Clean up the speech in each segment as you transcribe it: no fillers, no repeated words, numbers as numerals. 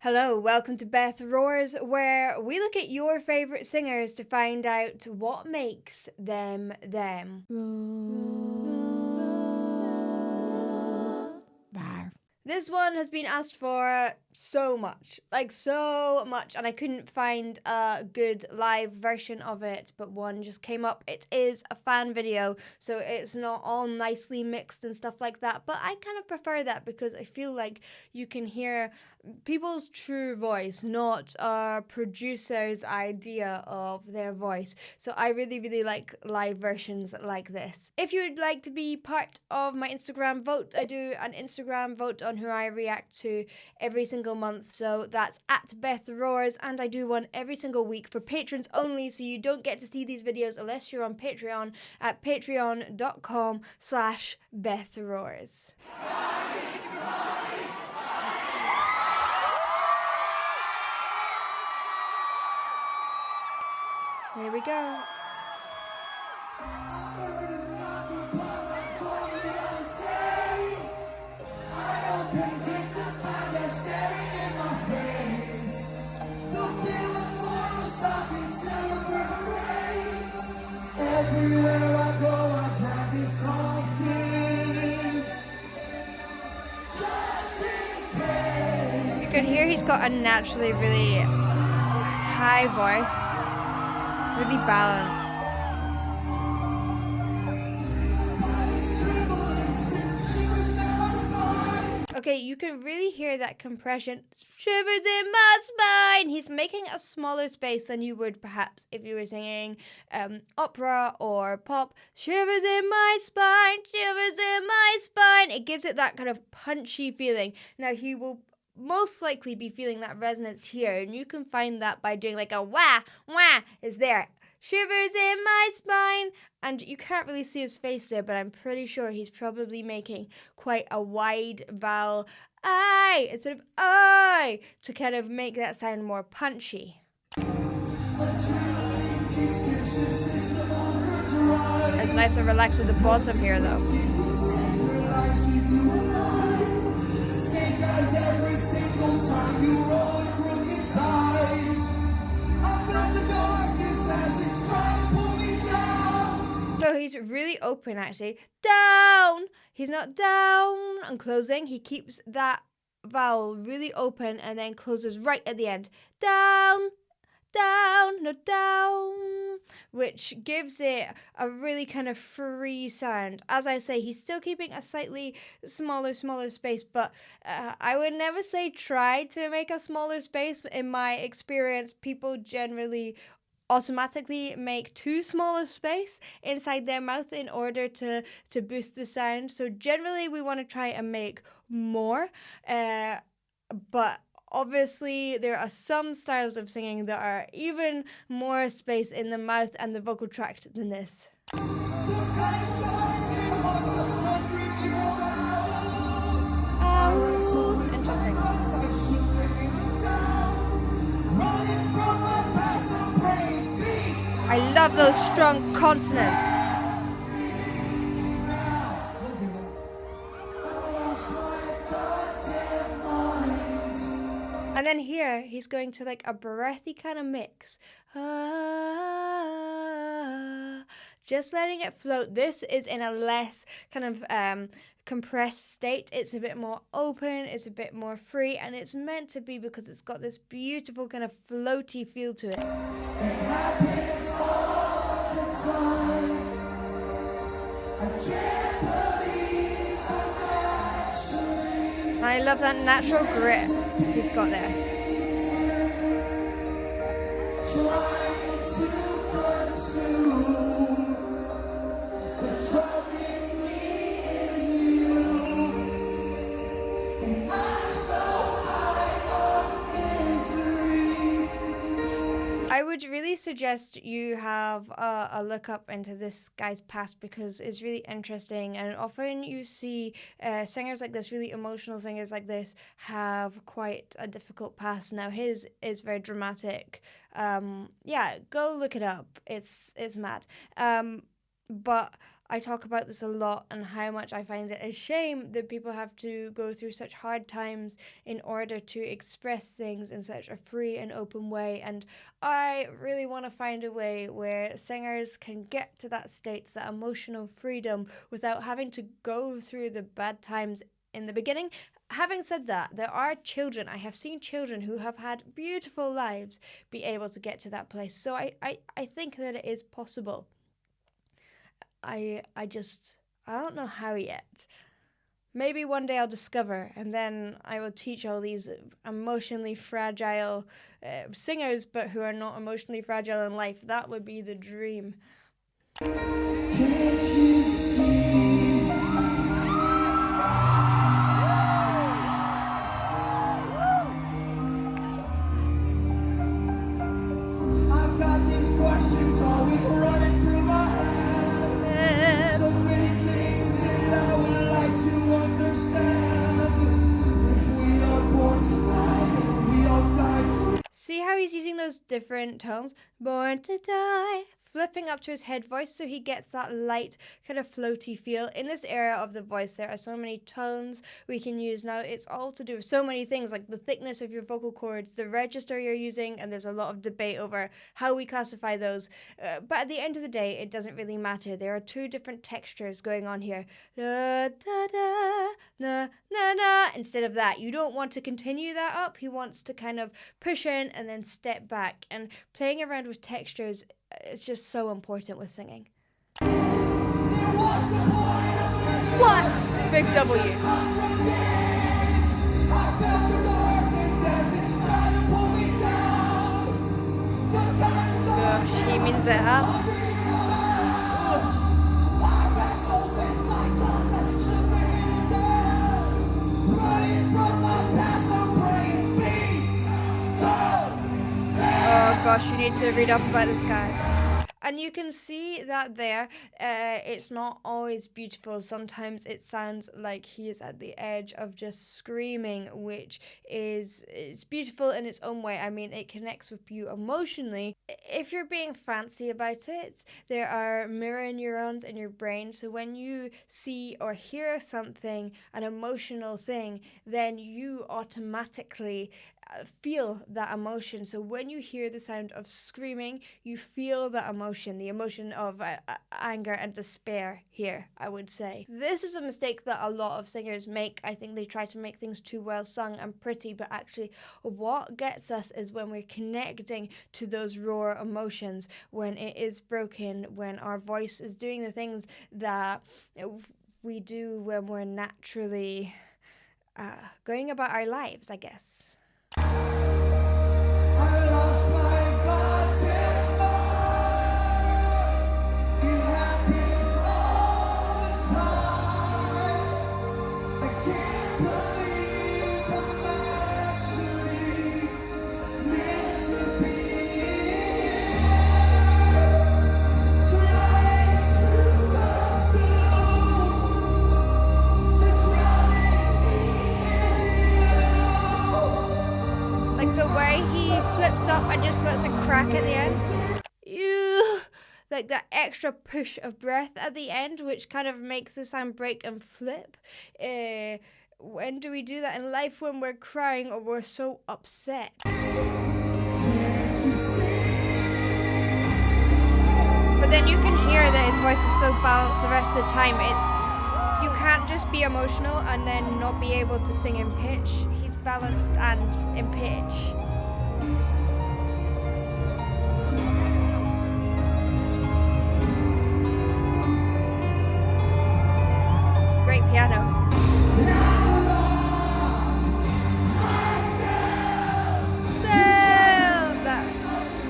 Hello, welcome to Beth Roars, where we look at your favourite singers to find out what makes them them. This one has been asked for so much, and I couldn't find a good live version of it, but one just came up. It is a fan video, so it's not all nicely mixed and stuff like that, but I kind of prefer that because I feel like you can hear people's true voice, not a producer's idea of their voice. So I really, really like live versions like this. If you would like to be part of my Instagram vote, I do an Instagram vote on who I react to every single month. So that's at Beth Roars, and I do one every single week for patrons only. So you don't get to see these videos unless you're on Patreon at patreon.com/Beth Roars. Here we go. Everywhere I go, I drag this coffin. Just in case. You can hear he's got a naturally really high voice, really balanced. Okay, you can really hear that compression. Shivers in my spine. He's making a smaller space than you would perhaps if you were singing opera or pop. Shivers in my spine, shivers in my spine. It gives it that kind of punchy feeling. Now he will most likely be feeling that resonance here, and you can find that by doing like a wah, wah is there. Shivers in my spine. And you can't really see his face there, but I'm pretty sure he's probably making quite a wide vowel I instead of I to kind of make that sound more punchy. It's nice and relaxed at the bottom here though. Every single time you roll a crooked ties. I felt the darkness as it tried to pull me down. So he's really open actually. Down! He's not down and closing. He keeps that vowel really open and then closes right at the end. Down, down, no down. Which gives it a really kind of free sound. As I say, he's still keeping a slightly smaller space, but I would never say try to make a smaller space. In my experience, people generally automatically make too small a space inside their mouth in order to boost the sound. So generally we want to try and make more, but obviously, there are some styles of singing that are even more space in the mouth and the vocal tract than this. Owls. Interesting. I love those strong consonants. And then here, he's going to like a breathy kind of mix. Just letting it float. This is in a less kind of compressed state. It's a bit more open, it's a bit more free, and it's meant to be because it's got this beautiful kind of floaty feel to it. It happens all the time. I can't believe I'm actually. I love that natural grit he's got there. Trying to consume the drug in me is you, and I'm so high on misery. I would really suggest you have a look up into this guy's past because it's really interesting, and often you see singers like this, really emotional singers like this, have quite a difficult past. Now his is very dramatic. Yeah, go look it up. It's mad. But I talk about this a lot and how much I find it a shame that people have to go through such hard times in order to express things in such a free and open way. And I really want to find a way where singers can get to that state, that emotional freedom, without having to go through the bad times in the beginning. Having said that, there are children, I have seen children who have had beautiful lives be able to get to that place. So I think that it is possible. I don't know how yet. Maybe one day I'll discover, and then I will teach all these emotionally fragile singers, but who are not emotionally fragile in life. That would be the dream. Can't you see? I've got these questions always running through my head. So many things that I would like to understand. If we are born to die, we all die to... See how he's using those different tones? Born to die. Flipping up to his head voice so he gets that light kind of floaty feel. In this area of the voice, there are so many tones we can use now. It's all to do with so many things, like the thickness of your vocal cords, the register you're using, and there's a lot of debate over how we classify those. But at the end of the day, it doesn't really matter. There are two different textures going on here. Da, da, da, na, na, na. Instead of that, you don't want to continue that up. He wants to kind of push in and then step back. And playing around with textures, it's just so important with singing. What? Big W. Gosh, he means it, huh? Oh gosh, you need to read up about this guy. And you can see that there, it's not always beautiful. Sometimes it sounds like he is at the edge of just screaming, which it's beautiful in its own way. I mean, it connects with you emotionally. If you're being fancy about it, there are mirror neurons in your brain. So when you see or hear something, an emotional thing, then you automatically feel that emotion. So when you hear the sound of screaming, you feel that emotion, the emotion of anger and despair here, I would say. This is a mistake that a lot of singers make. I think they try to make things too well sung and pretty, but actually what gets us is when we're connecting to those raw emotions, when it is broken, when our voice is doing the things that we do when we're naturally going about our lives, I guess. I lost my goddamn mind. It happens all the time. I can't believe I'm actually meant to be here, trying to consume the drowning is you. Like the way he flips up and just lets it crack at the end. Like that extra push of breath at the end, which kind of makes the sound break and flip. When do we do that in life? When we're crying or we're so upset. But then you can hear that his voice is so balanced the rest of the time. You can't just be emotional and then not be able to sing in pitch. He's balanced and in pitch. Great piano. Sail!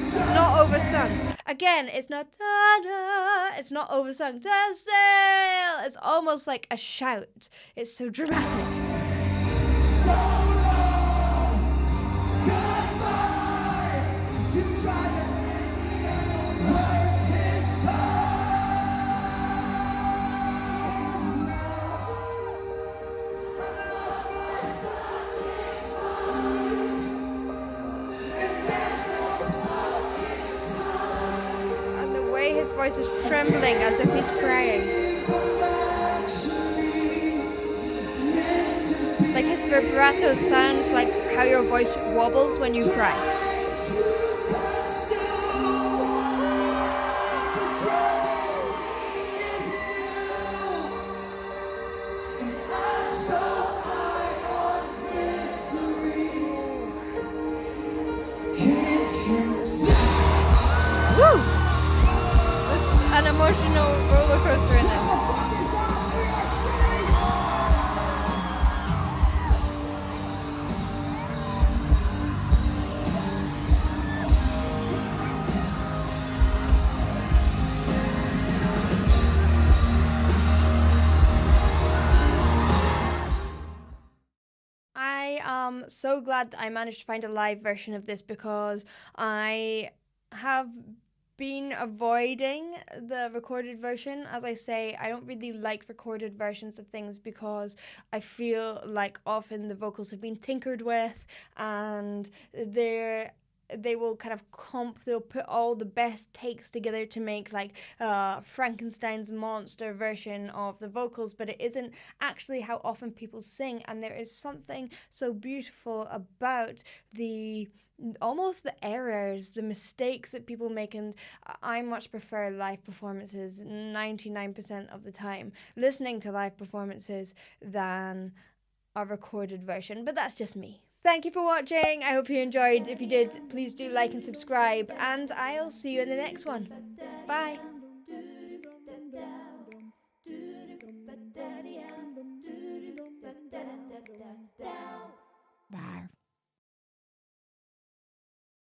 It's not oversung. Again, it's not ta-da. It's not oversung. To sail! It's almost like a shout. It's so dramatic. So long, goodbye. You tried to break this ties. Now I lost my fucking mind, and there's no fucking time. And the way his voice is trembling as if he's crying. Like his vibrato sounds like how your voice wobbles when you cry. Woo! This is an emotional roller coaster in it. I am so glad that I managed to find a live version of this because I have been avoiding the recorded version. As I say, I don't really like recorded versions of things because I feel like often the vocals have been tinkered with and they will kind of they'll put all the best takes together to make like Frankenstein's monster version of the vocals, but it isn't actually how often people sing. And there is something so beautiful about almost the errors, the mistakes that people make, and I much prefer live performances 99% of the time, listening to live performances than a recorded version, but that's just me. Thank you for watching. I hope you enjoyed. If you did, please do like and subscribe, and I'll see you in the next one. Bye.